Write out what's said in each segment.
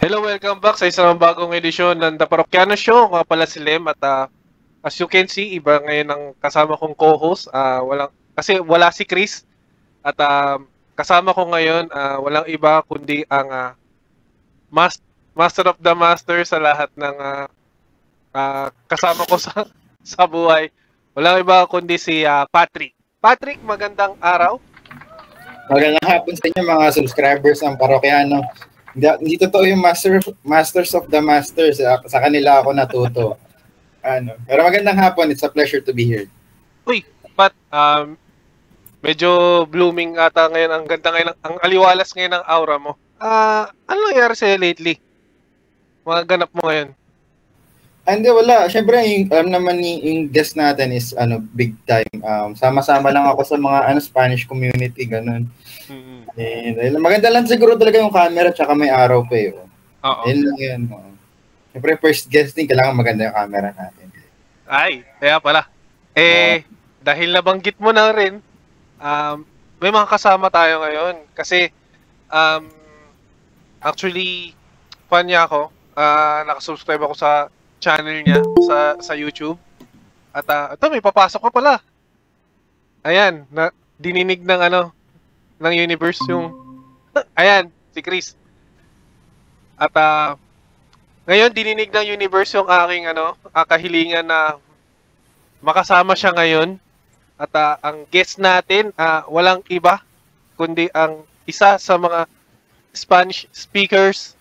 Hello, welcome back sa isang bagong edisyon ng The Parokiano Show. Nga pala si Lem at as you can see, iba ngayon ang kasama kong co-host. Kasi wala si Chris at kasama ko ngayon walang iba kundi ang Master of the Master sa lahat ng kasama ko sa buhay. Walang iba kundi si Patrick. Patrick, magandang araw. Magandang hapon sa inyo mga subscribers ng Parokiano. Hindi totoo yung Masters of the Masters. Sa kanila ako natuto. Pero magandang hapon. It's a pleasure to be here. Uy, Pat, medyo blooming ata ngayon. Ang ganda ngayon. Ang aliwalas ngayon ng aura mo. Ano nangyari sa'yo lately? Mga ganap mo ngayon? Hindi, wala. Siyempre, alam naman yung guest natin is big time. Sama-sama lang ako sa mga Spanish community, ganun. Mm-hmm. And maganda lang siguro talaga yung camera tsaka may araw pa eh. Oo. Yan. Siyempre, first guesting, kailangan maganda yung camera natin. Ay, kaya pala. Dahil nabanggit mo na rin, may mga kasama tayo ngayon. Kasi, actually, fan niya ako. Nakasubscribe ako sa channel niya sa YouTube. At ito, may papasok pa pala. Ayan, dininig ng ng universe yung ayan, si Chris. At ngayon dininig ng universe yung aking kahilingan na makasama siya ngayon. At ang guest natin walang iba kundi ang isa sa mga Spanish speakers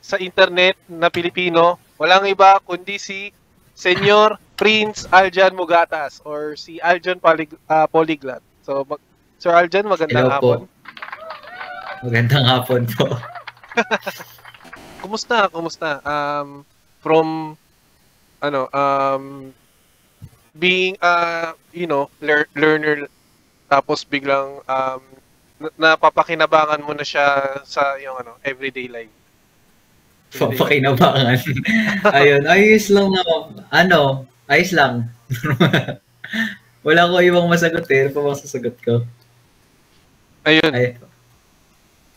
sa internet na Pilipino. Walang iba kundi si Senyor Prince Aljan Mugatas or si Aljan Polyglot. So Sir Aljan, magandang hapon. Magandang hapon po. Kumusta? From being learner tapos biglang napapakinabangan mo na siya sa yung everyday life. Papakinabangan. Ayun, ayos lang na ayos lang. Wala ko ibang masagot eh. Ano pa bang sasagot ko? Ayun.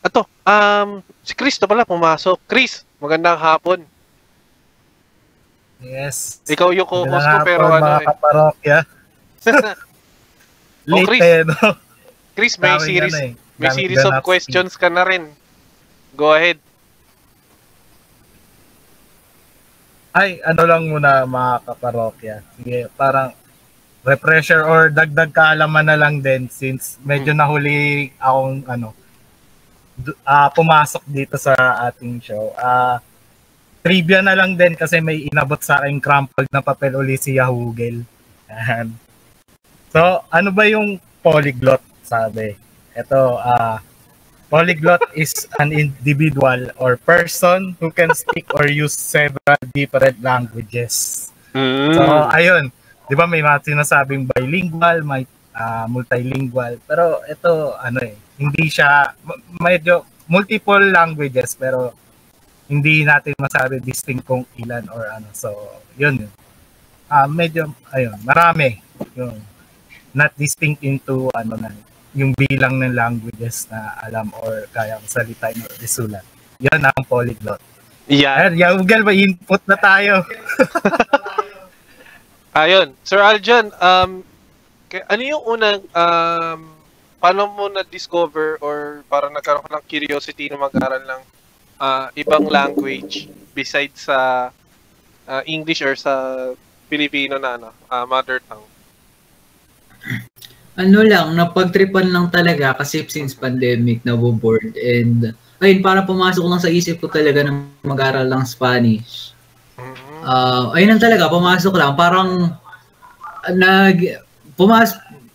Ato, si Chris na pala pumasok. Chris, magandang hapon. Yes. Ikaw yung co-host ko pero mga kaparokya. Chris. No? Chris, may series of questions ka na rin. Go ahead. Ay, lang muna mga kaparokya. Sige, parang refresher or dagdag kaalaman na lang din since medyo nahuli akong pumasok dito sa ating show. Trivia na lang din kasi may inabot sa akin crumpled na papel uli si Yahugel. So, ano ba yung polyglot sabi? Ito, polyglot is an individual or person who can speak or use several different languages. So, ayun. Di ba may mga sinasabing bilingual, may multilingual. Pero ito, hindi siya, medyo multiple languages, pero hindi natin masabi distinct kung ilan or So, yun. Medyo, marami. Yung, not distinct into, yung bilang ng languages na alam or kayang salitain or isulat. Yan ang polyglot. Yeah. Google, may input na tayo. Ayun, Sir Aljan, ano yung unang, paano mo na-discover or parang nagkaroon ka ng curiosity na mag-aral ng ibang language besides sa English or sa Filipino na mother tongue? Napagtripan lang talaga kasi since pandemic, naboboard and ayun, parang pumasok lang sa isip ko talaga na mag-aral ng Spanish. Ayun lang talaga, pumasok lang. Parang,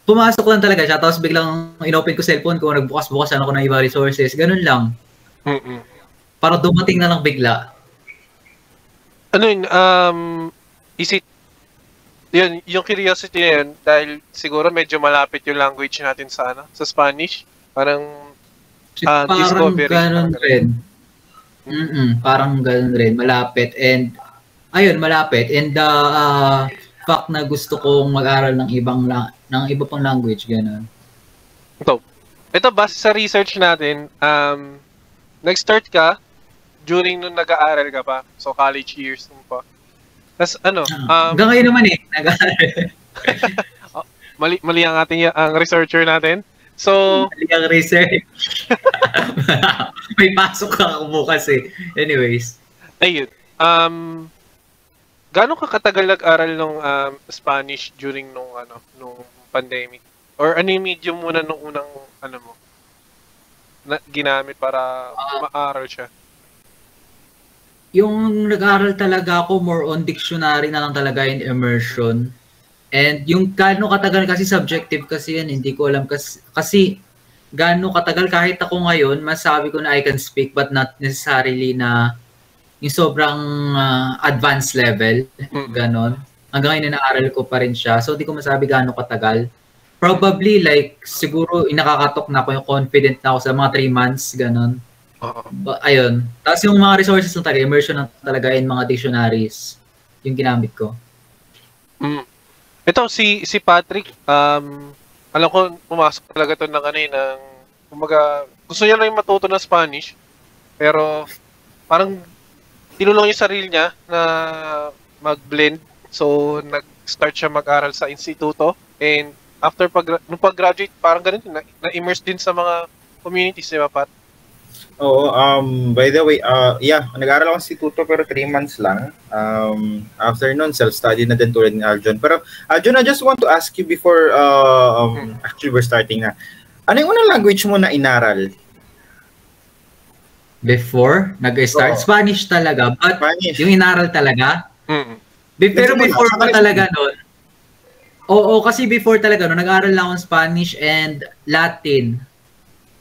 pumasok lang talaga siya, tapos biglang inopen ko cellphone ko, nagbukas-bukasan ako ng iba resources, ganun lang. Parang dumating na lang bigla. Ano yun, is it, yun, yung curiosity na yun, dahil siguro medyo malapit yung language natin sa, sa Spanish, parang, Parang discovery. ganun rin. Parang ganun rin, malapit. And, ayun, malapit. And the fact na gusto kong mag-aral ng iba pang language, ganun. Ito, base sa research natin, nag-start ka during nung nag-aaral ka pa. So, college years mo pa. Tapos, hanggang ngayon naman nag-aaral. mali ang ating ang researcher natin. So, mali ang research. May pasok ka ako bukas Anyways. Ayun. Gaano ka katagal nag-aral ng Spanish during nung pandemic? Or ano yung medium muna nung unang mo na ginamit para maaral siya? Yung nag-aral talaga ako more on dictionary na lang talaga in immersion. And yung gaano katagal kasi subjective kasi yan, hindi ko alam kasi gaano katagal kahit ako ngayon, masabi ko na I can speak but not necessarily na yung sobrang advanced level, ganon. Hanggang ngayon naaral ko pa rin siya. So, hindi ko masabi gaano katagal. Probably, like, siguro, nakakatok na ako yung confident na ako sa mga 3 months, ganon. Ayun. Tapos yung mga resources na talaga, immersion na talaga in mga dictionaries, yung ginamit ko. Ito, si Patrick, alam ko, pumasok talaga ito ng kumaga, gusto niya lang yung matuto ng Spanish, pero, parang, tinulong yung sarili niya na mag-blend. So, nag-start siya mag-aral sa instituto. And, after nung pag-graduate, parang ganun din, na-immerse din sa mga communities, di ba, Pat? Oo, by the way, nag-aaral ako sa instituto pero 3 months lang. After nun, self-study na din tulad ni Aljon. Pero, Aljon, I just want to ask you before, actually we're starting na. Ano yung unang language mo na inaral? Before nag-start? Spanish talaga. But Spanish. Yung inaral talaga? Pero before pa talaga nun, oo, kasi before talaga nun, nag-aaral lang ako Spanish and Latin.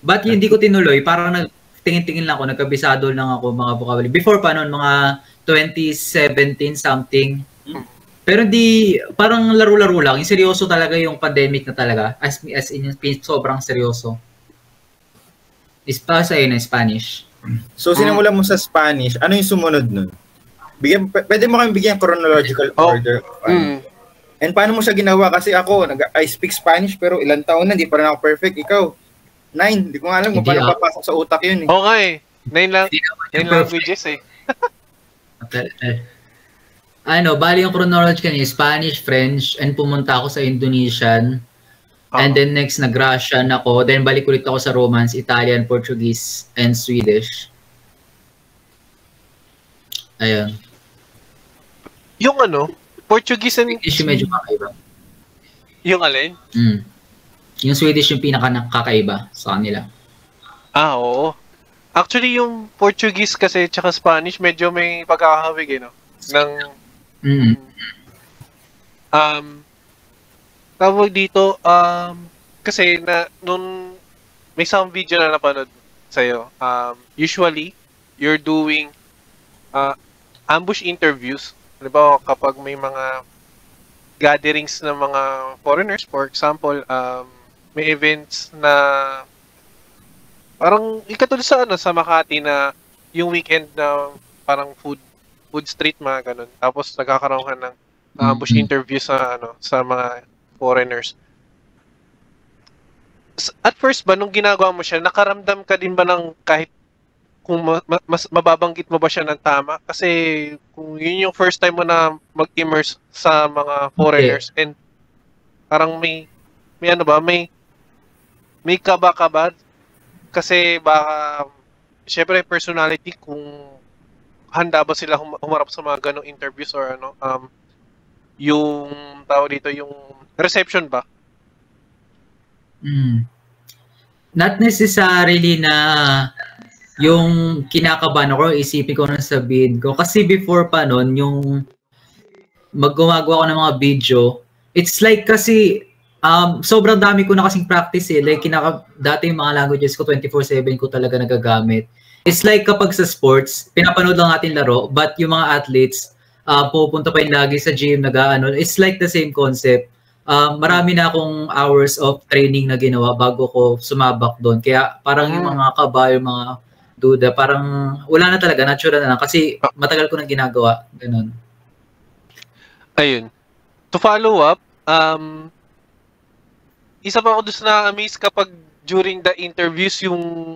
But hindi ko tinuloy, parang tingin-tingin lang ako, nagkabisado lang ako mga vocabulary. Before pa nun, mga 2017 something. Pero hindi, parang laro-laro lang. Yung seryoso talaga yung pandemic na talaga. As in, sobrang seryoso. Sa na Spanish. So, sinimulan mo sa Spanish, ano yung sumunod nun? Pwede mo kami bigyan chronological order. And paano mo siya ginawa? Kasi ako, I speak Spanish pero ilang taon na, hindi pa rin ako perfect. Ikaw, 9. Hindi ko nga alam kung paano papasok sa utak yun. Okay. 9 languages Bali yung chronology kanya, Spanish, French, and pumunta ako sa Indonesian. And then next, nag-Russian ako. Then balik ulit ako sa Romance, Italian, Portuguese, and Swedish. Ayun. Yung Portuguese and Swedish yung medyo kakaiba. Yung alin? Yung Swedish yung pinaka-kakaiba sa kanila. Oo. Actually, yung Portuguese kasi tsaka Spanish, medyo may pagkakahawig, tawag dito, kasi nung may isang video na napanood sa'yo, usually, you're doing ambush interviews. Halimbawa, kapag may mga gatherings ng mga foreigners, for example, may events na parang ikatulad sa Makati na yung weekend na parang food street, mga ganun. Tapos nagkakaroon ka ng ambush interview sa mga foreigners. At first ba, nung ginagawa mo siya, nakaramdam ka din ba ng kahit kung mas mababanggit mo ba siya ng tama? Kasi kung yun yung first time mo na mag-immerse sa mga foreigners and parang may kaba-kaba kasi baka syempre personality kung handa ba sila humarap sa mga ganong interviews or yung tawag dito yung reception ba? Not necessarily na yung kinakabahan ako, isipin ko na sabihin ko. Kasi before pa nun, yung gumagawa ko ng mga video, it's like kasi sobrang dami ko na kasing practice eh. Like dati yung mga languages ko 24/7 ko talaga nagagamit. It's like kapag sa sports, pinapanood lang natin laro, but yung mga athletes, pupunta pa yun lagi sa gym, it's like the same concept. Marami na akong hours of training na ginawa bago ko sumabak doon. Kaya parang yung mga kaba, yung mga duda, parang wala na talaga, natural na lang. Kasi matagal ko nang ginagawa. Ganun. Ayun. To follow up, isa pa ako doon na na-amaze kapag during the interviews yung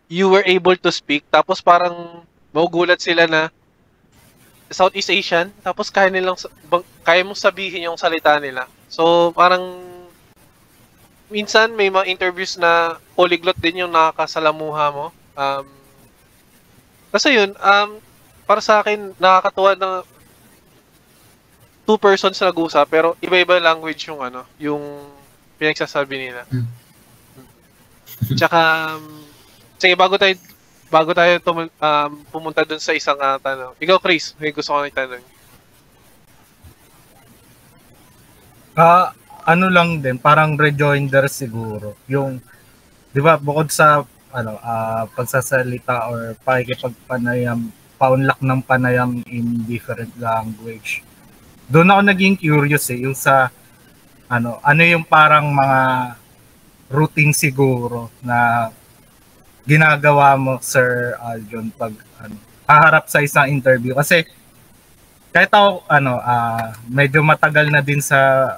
you were able to speak, tapos parang magugulat sila na Southeast Asian, tapos kaya mong sabihin yung salita nila. So, parang minsan may mga interviews na polyglot din yung nakakasalamuha mo. Kasi yun, para sa akin, nakakatuwa na two persons nag-usap, pero iba-iba language yung yung pinagsasabi nila. Tsaka, sige, bago tayo pumunta dun sa isang tanong. Ikaw, Chris, may gusto ko na itanong. Ano lang din, parang rejoinder siguro. Yung, di ba, bukod sa pagsasalita or pakikipagpanayam, paunlak ng panayam in different language. Doon ako naging curious yung sa ano yung parang mga routine siguro na ginagawa mo, Sir Aljon, pag haharap sa isang interview. Kasi kahit ako medyo matagal na din sa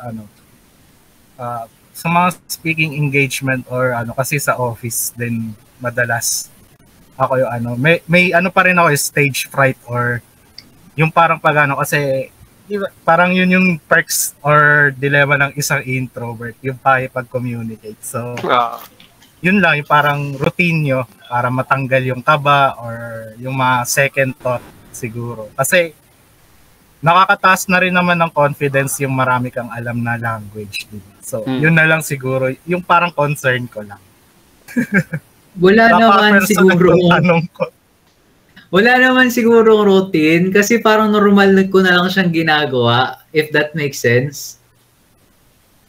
sa mga speaking engagement or kasi sa office din madalas ako yung may pa rin ako stage fright or yung parang pag kasi diba, parang yun yung perks or dilemma ng isang introvert, yung pag-communicate. So yun lang, yung parang routine nyo para matanggal yung kaba or yung mga second thought siguro. Kasi nakakataas na rin naman ng confidence yung marami kang alam na language. Diba? So yun na lang siguro, yung parang concern ko lang. Wala naman siguro. Wala naman siguro routine kasi parang normal ko na lang siyang ginagawa, if that makes sense.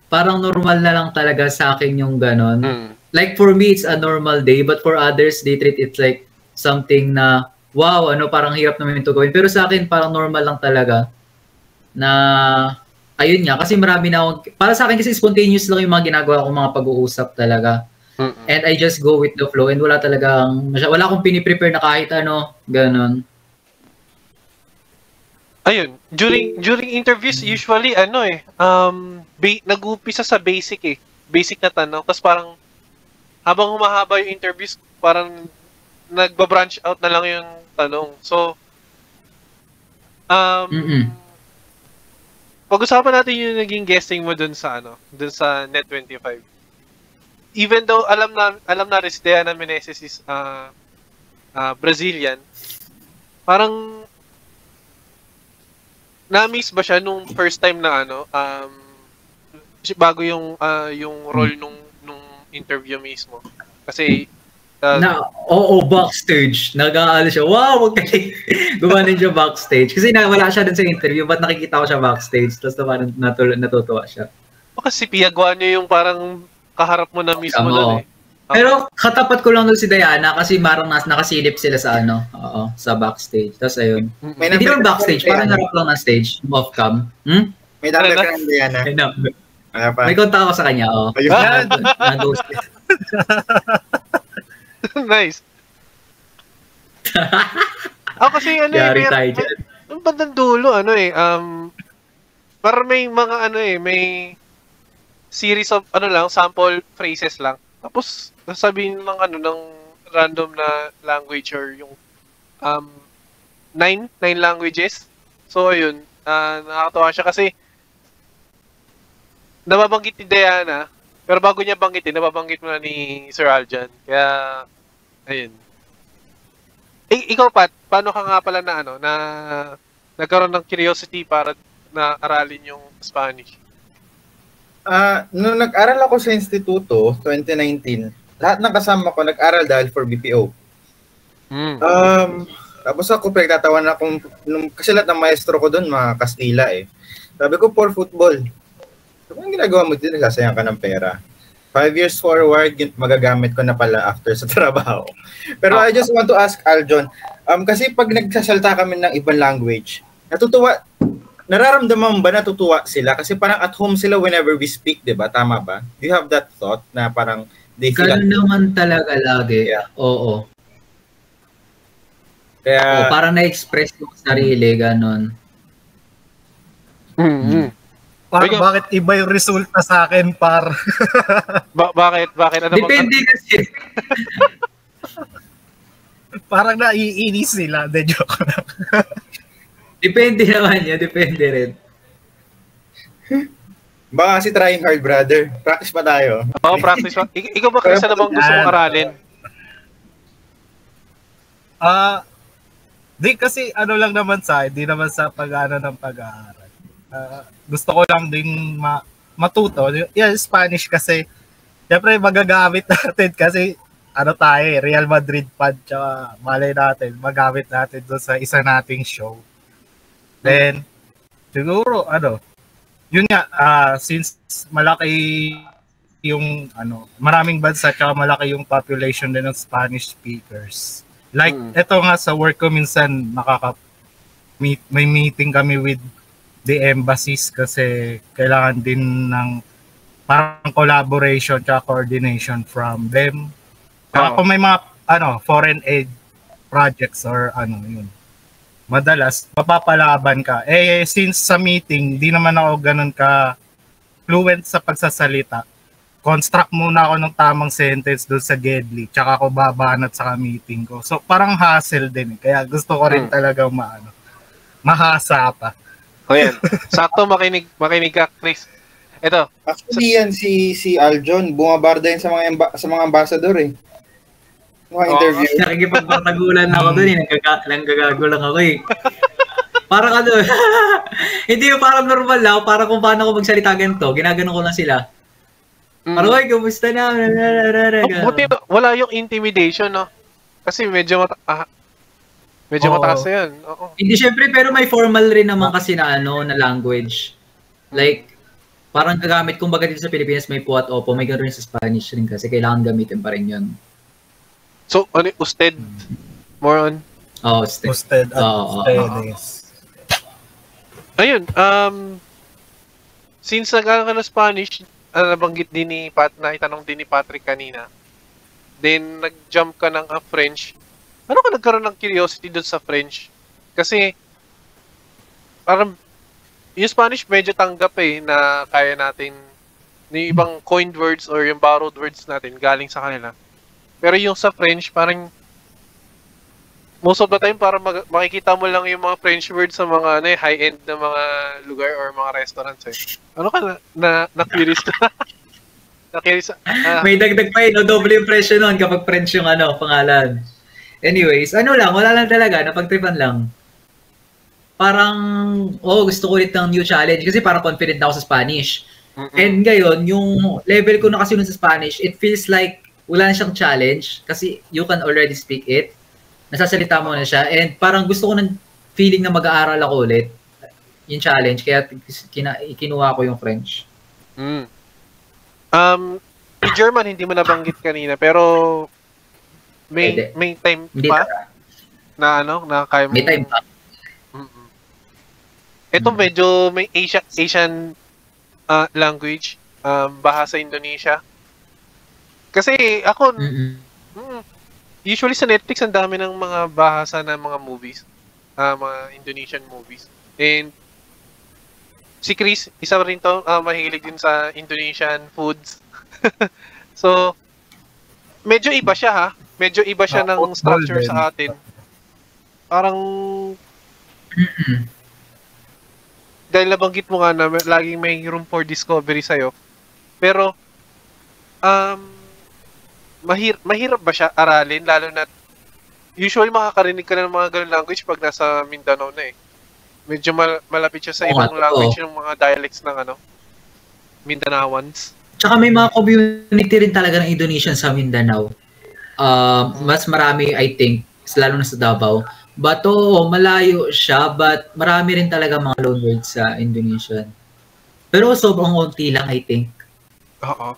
Parang normal na lang talaga sa akin yung ganon. Like for me, it's a normal day, but for others, they treat it like something na, wow, parang hirap naman ito gawin. Pero sa akin, parang normal lang talaga na, ayun nga, kasi marami na akong, para sa akin kasi spontaneous lang yung mga ginagawa kong mga pag-uusap talaga. And I just go with the flow and wala akong piniprepare na kahit ganon. Ayun, during interviews usually nag-uumpisa sa basic na tanong, tapos parang habang humahaba yung interviews parang nagba-branch out na lang yung tanong. So pag-usapan natin yung naging guesting mo dun sa Net25. Even though alam na rin si Diana Meneses is Brazilian, parang na-miss ba siya nung first time na bago yung role nung interview mismo? Kasi backstage. Nag-aalo siya. Wow, magaling. Gumanin siya backstage. Kasi wala siya dun sa interview, but nakikita ko siya backstage. Tapos natutuwa siya. Kasi piyagawa niya yung parang kaharap mo na mismo doon eh. Pero katapat ko lang doon si Diana kasi marang nakasilip sila sa sa backstage. Tapos ayun. Hindi lang backstage, parang harap lang ng stage, off-cam. May number ka ng Diana. May konta ako sa kanya, Nice. Kasi yung bandang dulo, parang may mga may series of sample phrases lang. Tapos sasabihin ng random na language or yung 9 languages. So ayun, nakakatawa siya kasi nababanggit ni Diana, pero bago niya banggitin, nababanggit mo na ni Sir Aljan. Kaya ayun. Ikaw, Pat, paano ka nga pala na nagkaroon ng curiosity para na aralin yung Spanish? Nung nag-aral ako sa instituto, 2019, lahat ng kasama ko nag-aral dahil for BPO. Tapos ako, pinagtatawan akong, kasi lahat ng maestro ko doon, mga Kastila eh. Sabi ko, for football. So, kung ginagawa mo dito, sasayang ka ng pera. 5 years forward, magagamit ko na pala after sa trabaho. Pero I just want to ask Aljon, kasi pag nagsasalta kami ng ibang language, nararamdaman ba natutuwa sila? Kasi parang at home sila whenever we speak, di ba? Tama ba? Do you have that thought na parang they feel ganun naman talaga lagi. Yeah. Oo. Kaya, parang na-express yung sarili, ganun. Bakit iba yung resulta sa akin, par? Bakit? Ano Depende kasi. Parang naiinis sila. De joke lang. Depende naman yun. Depende rin. baka kasi trying hard, brother. Practice pa tayo. Oo, practice pa. Ikaw ba, Chris, ano bang gusto mong aralin? Di kasi ano lang naman di naman sa pag-ano ng pag-aaral. Gusto ko lang din matuto. Yeah, Spanish kasi syempre magagamit natin kasi ano tayo Real Madrid fan, tsaka malay natin magamit natin doon sa isa nating show. Then siguro yun nga since malaki yung maraming bansa tsaka malaki yung population din ng Spanish speakers. Like, ito nga sa work ko minsan may meeting kami with the embassies kasi kailangan din ng parang collaboration at coordination from them. Kaya kung may mga foreign aid projects or yun, madalas mapapalaban ka. Since sa meeting, di naman ako ganun ka fluent sa pagsasalita. Construct muna ako ng tamang sentence doon sa Gedli, tsaka ako babanat sa meeting ko. So parang hassle din Kaya gusto ko rin talagang mahasa pa. O yan. Sakto makinig ka, Chris. Ito. Actually yan si Aljon, bumabarda yan sa mga ambassador eh. Mga interview. Nakikipagpatagulan ako doon nanggagago lang ako Parang hindi parang normal lang, parang kung paano ko magsalita ganito, ginagano ko lang sila. Parang, kumusta na? Buti wala yung intimidation, no? Kasi medyo mataas yan. Oo. Hindi, syempre, pero may formal rin naman kasi na language. Like, parang gagamit, kumbaga dito sa Pilipinas, may po at opo, may ganoon rin sa Spanish rin kasi kailangan gamitin pa rin yun. So, usted? More on? Usted. Usted. Ayun, since nagkakaroon ka ng Spanish, nabanggit din itanong din ni Patrick kanina. Then, nag-jump ka ng French. Ano ka nagkaroon ng curiosity doon sa French? Kasi, parang, yung Spanish medyo tanggap na kaya natin, yung ibang coined words or yung borrowed words natin galing sa kanila. Pero yung sa French, parang, most of the time, parang makikita mo lang yung mga French words sa mga high-end na mga lugar or mga restaurants Ano ka na-curious ka? Na-curious? May dagdag pa doble yung presyo nun kapag French yung pangalan. Anyways, wala lang talaga, napagtripan lang. Parang, gusto ko ulit ng new challenge kasi parang confident na ako sa Spanish. And ngayon, yung level ko na kasi nun sa Spanish, it feels like wala na siyang challenge kasi you can already speak it. Nasasalita mo na siya and parang gusto ko ng feeling na mag-aaral ako ulit yung challenge kaya kinuha ko yung French. German hindi mo nabanggit kanina pero may time pa na kaya mo. May time pa. Ito medyo may Asian language, bahasa Indonesia. Kasi ako usually sa Netflix, ang dami ng mga bahasa ng mga movies. Mga Indonesian movies. And si Chris, isa rin to, mahilig din sa Indonesian foods. So, medyo iba siya Medyo iba siya ng structure sa atin. Parang, dahil nabanggit mo nga na laging may room for discovery sa'yo. Pero, mahirap ba siya aralin lalo na usually makakarinig ka na ng mga ganung language pag nasa Mindanao na medyo malapit siya sa ibang language ng mga dialects ng Mindanaoans. Tsaka may mga community rin talaga ng Indonesian sa Mindanao. Mas marami I think lalo na sa Davao. But oo, malayo siya, but marami rin talaga mga loanwords sa Indonesian. Pero sobrang konti lang, I think. Oo.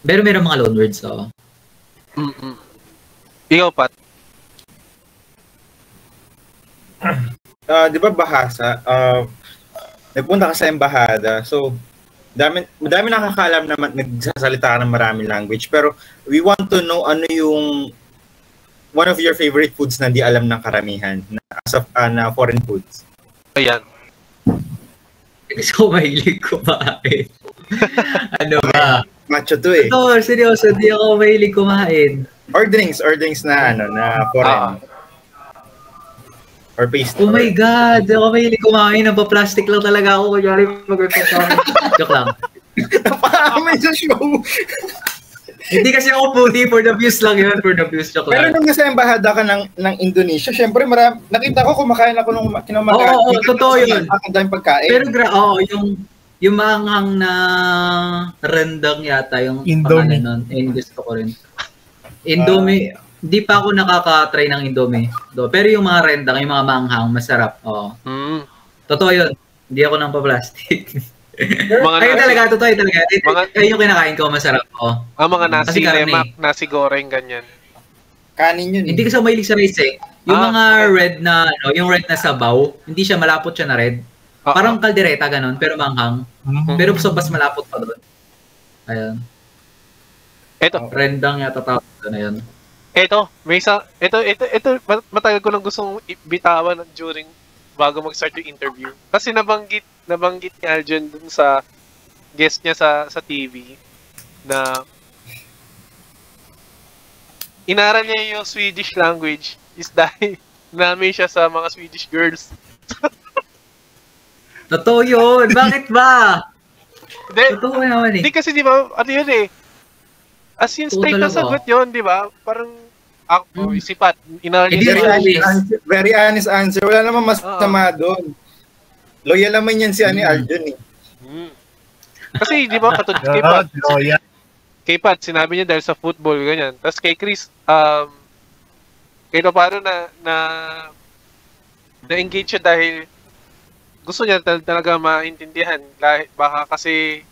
Pero meron mga loanwords, oo. Ikaw, Pat? Di ba bahasa? Nagpunta ka sa embahada. So, madami nakakalam na nagsasalita ka ng maraming language. Pero we want to know ano yung one of your favorite foods na di alam ng karamihan na foreign foods. Ayan. Kasi ko mahilig kumain. Ano ba? Macho to eh. Ito, seryoso, di ako mahilig kumain. Or drinks na na foreign. Or pastry. Oh my God, di ako mahilig kumain. Nagpa-plastic lang talaga ako. Kunyari mag-pagkain. Joke lang. Napakamay sa show. Hindi kasi ako foodie, for the views lang yun. For the views, joke Pero lang. nung nasa embahada ka ng Indonesia, syempre nakita ko kumakain ako nung kinamagahan. Oo, totoo yun. Ang daming pagkain. Pero yung maanghang na rendang yata, yung Indomie. pangalan nun, gusto ko rin. Indomie, di pa ako nakaka-try ng Indomie. Pero yung mga rendang, yung mga maanghang, masarap. Oo. Totoo yun. Hindi ako nang pa-plastic. Ayun talaga, totoo yun talaga. Ayun yung kinakain ko, masarap. Oo. Mga nasi Kasi karne. lemak, nasi goreng, ganyan. Kanin yun. Hindi kasi ako mahilig sa rice eh. Yung mga red na, yung red na sabaw, hindi siya malapot siya na red. Parang kaldereta ganun, pero manghang. Pero mas malapot pa doon. Ayun. Ito. Rendang yata tawag na yun. Ito, matagal ko lang gustong bitawan during bago mag-start yung interview. Kasi nabanggit ni Aljon dun sa guest niya sa TV na inaral niya yung Swedish language is dahil namin siya sa mga Swedish girls. Totoo yun! Bakit ba? Totoo naman eh. Hindi kasi di ba, ano yun eh, as in straight na sagot yun, di ba? Parang, ako, isipat, inaral niya very honest answer. Wala naman masama doon. Loyal naman yan si Aljon eh. Kasi di ba, katulad kay Pat, sinabi niya dahil sa football, ganyan. Tapos kay Chris, kay Loparo na-engage siya dahil gusto niya talaga maintindihan. Baka kasi,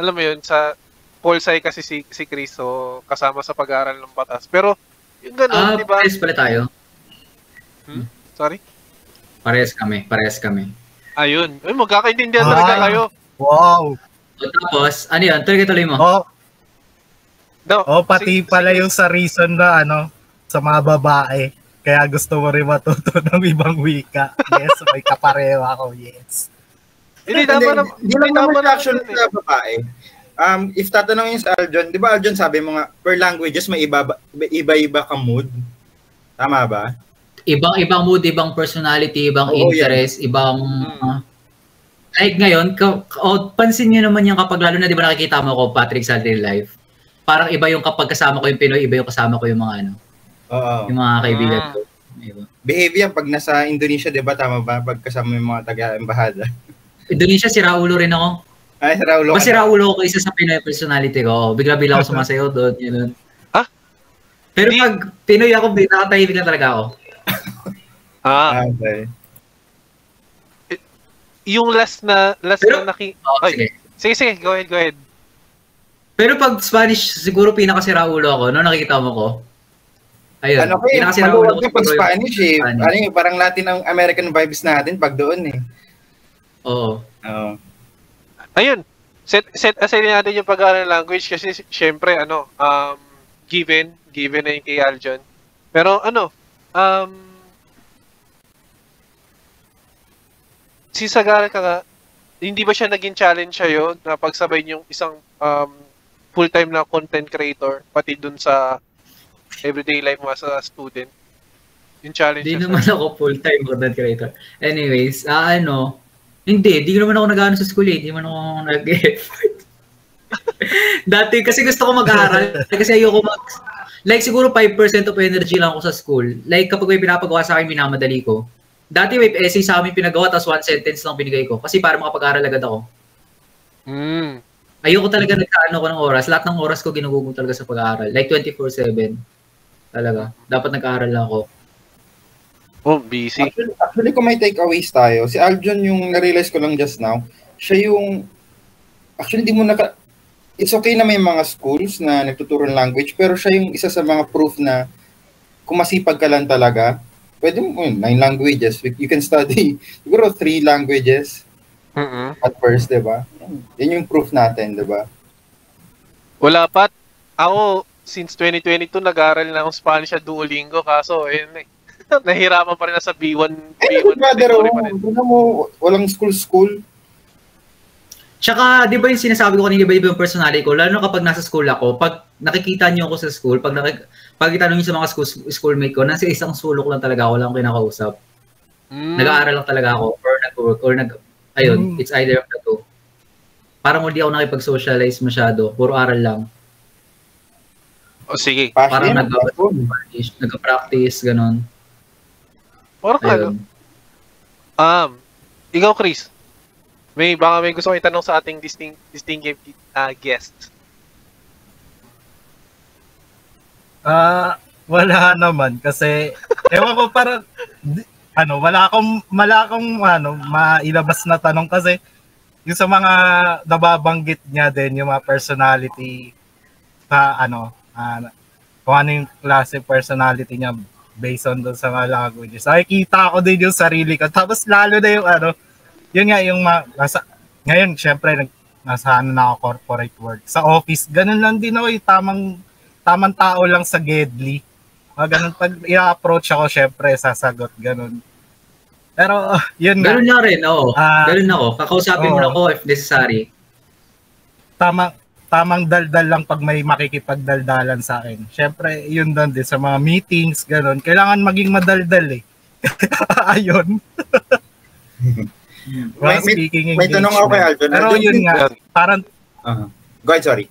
alam mo yun, sa Polsai kasi si Chris, so kasama sa pag-aaral ng batas. Pero, yung gano'n, di ba? Parehas pala tayo. Sorry? Parehas kami. Ayun. Ay, magkakaintindihan talaga kayo. Wow. Tapos, ano yun? Tuloy mo. Pati pala yung sa reason na sa mga babae. Kaya gusto mo rin matuto ng ibang wika. Yes, may kapareho ako, yes. Hindi naman actually sa babae. If tatanungin sa Aljon, di ba Aljon sabi mo nga, per languages may iba-iba ka mood. Tama ba? Ibang mood, ibang personality, ibang interest, ibang... like ngayon, pansin nyo naman yung kapag lalo na di ba nakikita mo ko, Patrick, sa real life. Parang iba yung kapag kasama ko yung Pinoy, iba yung kasama ko yung mga yung mga kaibigan ko. Iba. Behave yan pag nasa Indonesia, di ba? Tama ba? Pag kasama yung mga taga-embahada. Indonesia, si Raulo rin ako. Ay, si Raulo. Mas si Raulo ko isa sa Pinoy personality ko. Bigla-bigla ako sumasayaw doon. Yun. Pero pag Pinoy ako, nakatahimik na talaga ako. Okay. Yung last na sige, go ahead. Pero pag Spanish, siguro pinaka-sira ulo ako, no? Nakikita mo ko. Ayun, pinaka-sira ulo ko. Pag Spanish eh. Parang Latin ang American vibes natin pag doon eh. Oo. Ayun. Set aside natin yung pag-aaral ng language kasi syempre, given na yung kay Aljon. Pero si Sagar ka hindi ba siya naging challenge sa'yo na pagsabay yung isang full-time na content creator pati dun sa everyday life mo as a student? Yung challenge Hindi naman ako full-time content creator. Anyways, hindi naman ako nag-ano sa school eh. Hindi naman ako nag-effort. Dati kasi gusto ko mag-aaral kasi ayoko like siguro 5% of energy lang ako sa school. Like kapag may pinapagawa sa akin, minamadali ko. Dati may essay sa amin pinagawa tapos one sentence lang binigay ko kasi para makapag-aral agad ako. Ayoko talaga nagkaano ko ng oras. Lahat ng oras ko ginugugol talaga sa pag-aaral. Like 24/7. Talaga. Dapat nag-aaral lang ako. Oh, busy. Actually, kung may takeaways tayo, si Aljon yung na-realize ko lang just now, siya yung, actually, di mo it's okay na may mga schools na nagtuturo ng language, pero siya yung isa sa mga proof na kung masipag ka lang talaga, pwede mo, 9 languages, you can study, siguro 3 languages at first, di ba? Yan yung proof natin, di ba? Wala pa. Ako, since 2022, nag-aaral na akong Spanish at Duolingo, kaso, nahihirapan pa rin na sa B1. B1 brother, category pa rin. Walang school. Tsaka, di ba yung sinasabi ko kanina, iba yung personality ko, lalo kapag nasa school ako, pag nakikita niyo ako sa school, pag itanong niyo sa mga schoolmate ko, nasa isang sulok lang talaga ako, lang kinakausap. Nag-aaral lang talaga ako, or nag-work, or it's either of the two. Parang hindi ako nakipag-socialize masyado, puro aral lang. O sige. Parang nag-practice, ganun. Parang ikaw, Chris, baka may gusto kong itanong sa ating distinguished guest. Wala naman kasi ewan ko parang wala akong mailabas na tanong kasi yung sa mga nababanggit niya din yung mga personality sa kung ano yung klase personality niya based on doon sa mga languages. Nakikita ko din yung sarili ko. Tapos lalo na yung yun nga yung ngayon syempre nasa na ako corporate work. Sa office, ganun lang din ako yung tamang tao lang sa Gedli. Ganun pag i-approach ako syempre sasagot ganun. Pero yun nga. Ganun na rin, oo. Ganun ako. Kakausapin mo na ako if necessary. Tamang daldal lang pag may makikipagdaldalan sa akin. Syempre, yun doon din sa mga meetings, ganun. Kailangan maging madaldal eh. Ayun. May tanong ako kay Aljon. Pero yun nga, parang... Go ahead, sorry.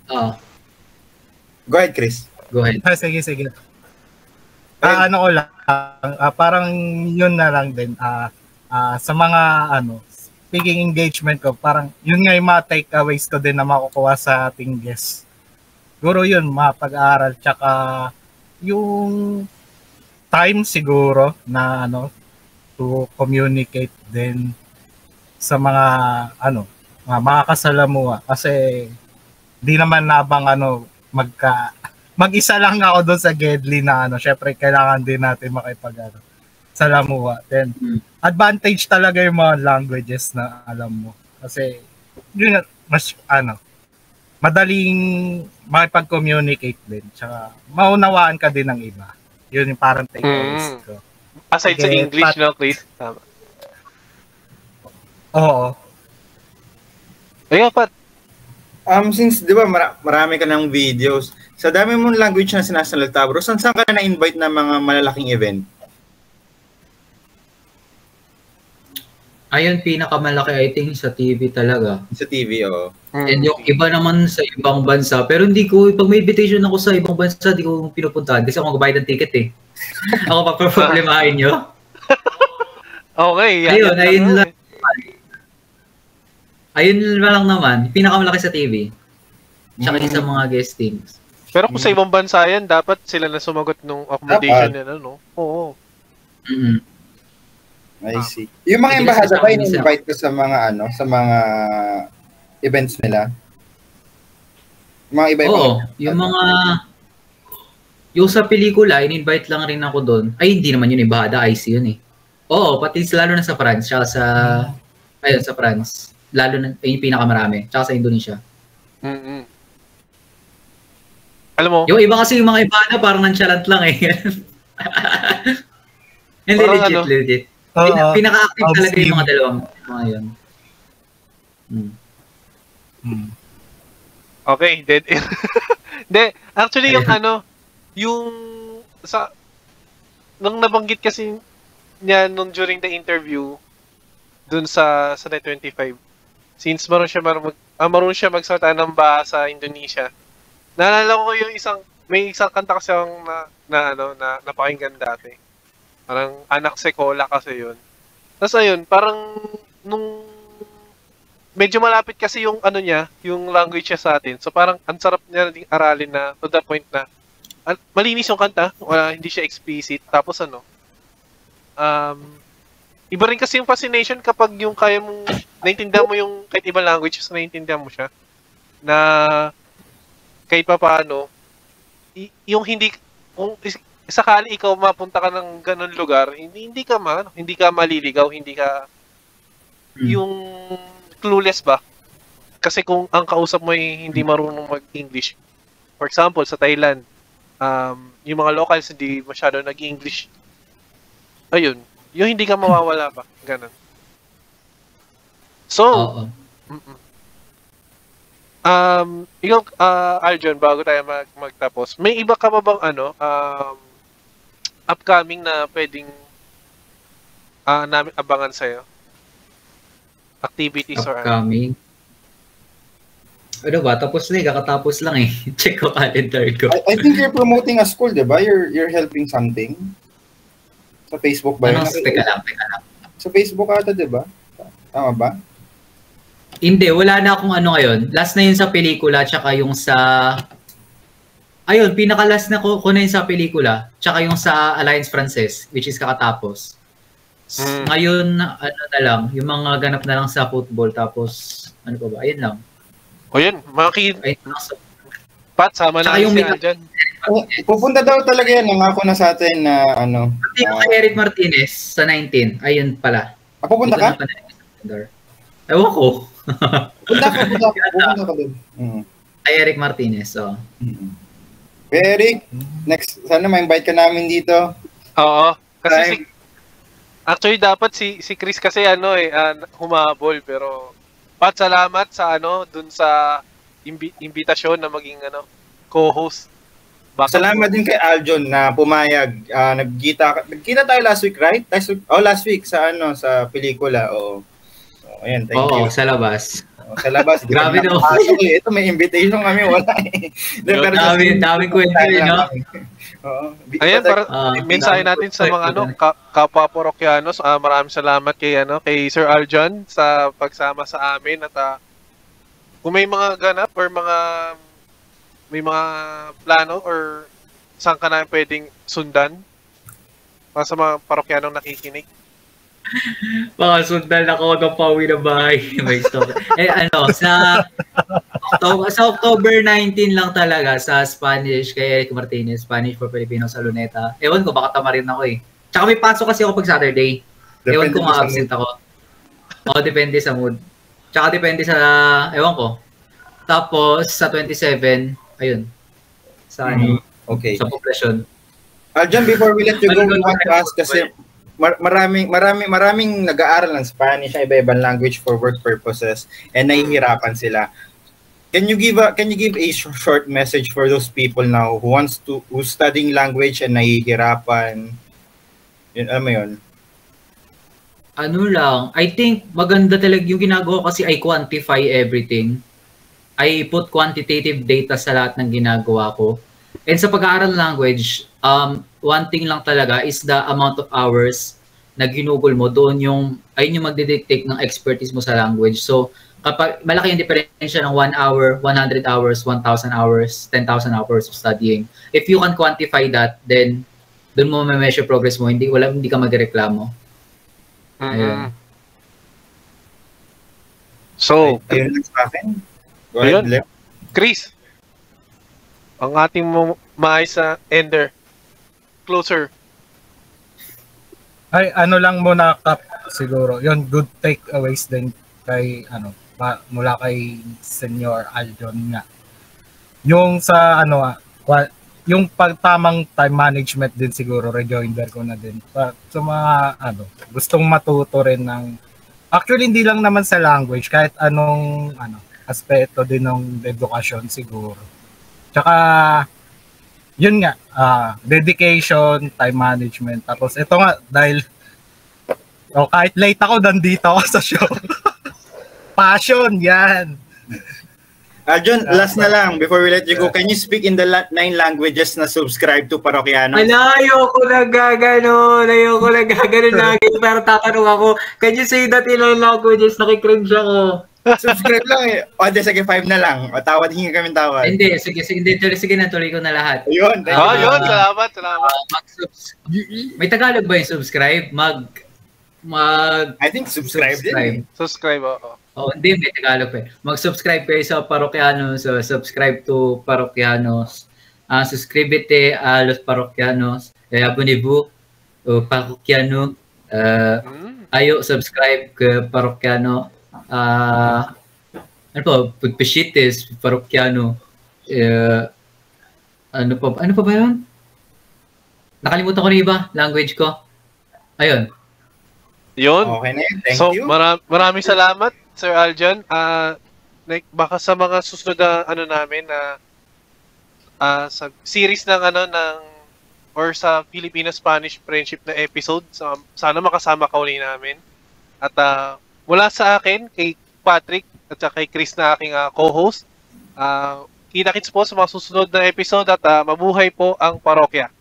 Go ahead, Chris. Go ahead. Sige. Ko lang, parang yun na lang din. Sa mga speaking engagement ko, parang yun nga yung mga takeaways ko din na makukuha sa ating guest. Siguro yun, mapag-aaral, tsaka yung time siguro na to communicate din sa mga mga kasalamuha. Kasi di naman nabang mag-isa lang ako doon sa Gedli na syempre kailangan din natin salamuha. Then, advantage talaga yung mga languages na alam mo. Kasi, yun, mas, madaling makipag-communicate din. Tsaka, maunawaan ka din ng iba. Yun yung parang takeaways ko. Aside sa English, no, Chris? Tama. Oo. Ayun, Pat. Since, di ba, marami ka ng videos, sa dami mong language na sinasalita, bro, saan ka na-invite na mga malalaking event? Ayun, pinakamalaki, I think, sa TV talaga. Sa TV, oo. And yung iba naman sa ibang bansa, pero hindi ko, pag may invitation ako sa ibang bansa, di ko pinupuntahan kasi ako magbayad ng ticket eh. Ako pa problemahin nyo. Okay. Ayun lang. Ayun lang naman, pinakamalaki sa TV. Tsaka sa mga guestings. Pero kung sa ibang bansa yan, dapat sila na sumagot nung accommodation nila, no? Oo. I see. Yung mga embahada ba in-invite ko sa mga sa mga events nila? Mga iba-iba. Oo, yung mga yung sa pelikula, in-invite lang rin ako doon. Ay, hindi naman yun embahada, IC yun eh. Oo, pati lalo na sa France, tsaka sa France. Lalo na yung pinakamarami, tsaka sa Indonesia. Alam mo? Yung iba kasi yung mga embahada parang nonchalant lang eh. Hindi, legit. Pinaka-active talaga yung mga dalawang mga yun. Okay, dead end. Hindi, actually yung yung nung nabanggit kasi niya nung during the interview dun sa Net 25, since marunong siya magsalita ng bahasa Indonesia, naalala ko yung may isang kanta kasi na napakinggan dati. Parang Anak Sekola kasi yun. Tapos ayun, parang nung medyo malapit kasi yung yung language niya sa atin. So parang ang sarap niya ding aralin na to the point na malinis yung kanta, hindi siya explicit. Tapos ano, iba rin kasi yung fascination kapag yung kaya mong, naintindihan mo yung kahit ibang languages, naintindihan mo siya, na kahit pa paano, yung hindi, kung sakali ikaw mapunta ka ng ganun lugar, hindi ka maliligaw, hindi ka, yung clueless ba? Kasi kung ang kausap mo ay hindi marunong mag-English, for example, sa Thailand, yung mga locals hindi masyado nag-English, ayun, yung hindi ka mawawala pa. Ganun. So, ikaw, Arjon, bago tayo magtapos, may iba ka ba bang upcoming na pwedeng namin abangan sa'yo? Activities or upcoming? Ano ba? Tapos na kakatapos lang eh. Check ko calendar ko. I think you're promoting a school, di ba? You're helping something. Sa Facebook ba yun? Teka lang. Sa Facebook ata, di ba? Tama ba? Hindi, wala na akong ano ngayon. Last na yun sa pelikula, tsaka yung sa... Ayun, pinaka-last na ko na yun sa pelikula, tsaka yung sa Alliance Francaise, which is kakatapos. Ngayon, ano na lang, yung mga ganap na lang sa football, tapos, ano pa ba? Ayun lang. O yun, Pat, sama na yung si Aljan. Pupunta daw talaga yan, nangako na sa atin na ano. Pati yung kay Eric Martinez sa 19, ayun pala. Pupunta ka? Ewan ko. Pupunta ka din. Kay Eric Martinez, so. Eric, next, sana ma-invite ka namin dito. Oo, kasi actually dapat si Chris kasi humabol, pero Pat, salamat sa dun sa imbitasyon na maging co-host. Salamat din kay Aljon na pumayag. Nagkita tayo last week, right? Last week sa sa pelikula. Oo. Ayan, thank you. Sa labas. Sa labas. Grabe no. Ito may invitation kami, wala eh. Dami kwento yun, no? Ayan, para mensahe natin sa mga kapwa Parokyanos. Maraming salamat kay Sir Aljon sa pagsama sa amin at kung may mga ganap or may mga plano or saan ka na pwedeng sundan para sa mga parokyanong nakikinig? Baka sundan ako hanggang pauwi ng bahay. May story. Sa October 19 lang talaga sa Spanish kay Eric Martinez, Spanish for Filipinos sa Luneta. Ewan ko, baka tama rin ako eh. Tsaka may pasok kasi ako pag Saturday. Ewan ko ma-absent ako. Depende sa mood. Tsaka depende sa, ewan ko. Tapos sa 27, ayun. Sa okay. Sa population. Aljan, before we let you go, we want to ask kasi maraming nag-aaral ng Spanish, iba-ibang language for work purposes and nahihirapan sila. Can you give a short message for those people now who's studying language and nahihirapan? Yun, mo yun? Ano lang, I think maganda talaga yung ginagawa kasi I quantify everything. I put quantitative data sa lahat ng ginagawa ko. And sa pag-aaral ng language, one thing lang talaga is the amount of hours na ginugol mo doon ayun yung magdidictate ng expertise mo sa language. So, kapag malaki yung diferensya ng 1 hour, 100 hours, 1,000 hours, 10,000 hours of studying. If you can quantify that, then doon mo ma-measure progress mo, hindi ka magreklamo. Ayun. So, ayun lang sa akin. Go ahead, Leo. Chris, ang ating maayos na ender, closer. Ay, lang muna, Kap, siguro. Yun, good takeaways din kay, mula kay Senior Aljon nga. Yung sa, yung pagtamang time management din siguro, rejoinder ko na din. Sa mga, gustong matuto rin ng, actually, hindi lang naman sa language, kahit anong, aspeto din ng edukasyon siguro. Tsaka, yun nga, dedication, time management. Tapos ito nga, dahil kahit late ako, nandito ako sa show. Passion, yan. John, last na lang, before we let you go, can you speak in the 9 languages na subscribe to Parokyanos? Ayoko na gaganon lagi. Pero tatanong ako, can you say that in 9 languages? Nakikringe ako. Subscribe lang eh. O, sige, 5 na lang. O, tawad, hingi kami tawad. Hindi, sige na, tuloy ko na lahat. Ayun, thank you. Yun, salamat. May Tagalog ba yung subscribe? I think subscribe din. Subscribe, oo. Hindi, may Tagalog pa. Mag-subscribe kayo sa Parroquianos, subscribe to Parroquianos. Suscríbete a los parroquianos. Abonnez-vous au parroquiano. Ayo, subscribe ke parroquiano. Ano pa? Pagpashites, parroquiano. Ano pa ba yun? Nakalimutan ko na iba, language ko. Ayun. Yun. Okay na yun. Thank you. Maraming salamat, Sir Aljan. Baka sa mga susunod na namin na sa series ng or sa Filipino-Spanish friendship na episode, sana makasama ka uli namin. At mula sa akin, kay Patrick at kay Chris na aking co-host, kita-kits po sa mga susunod na episode at mabuhay po ang parokya.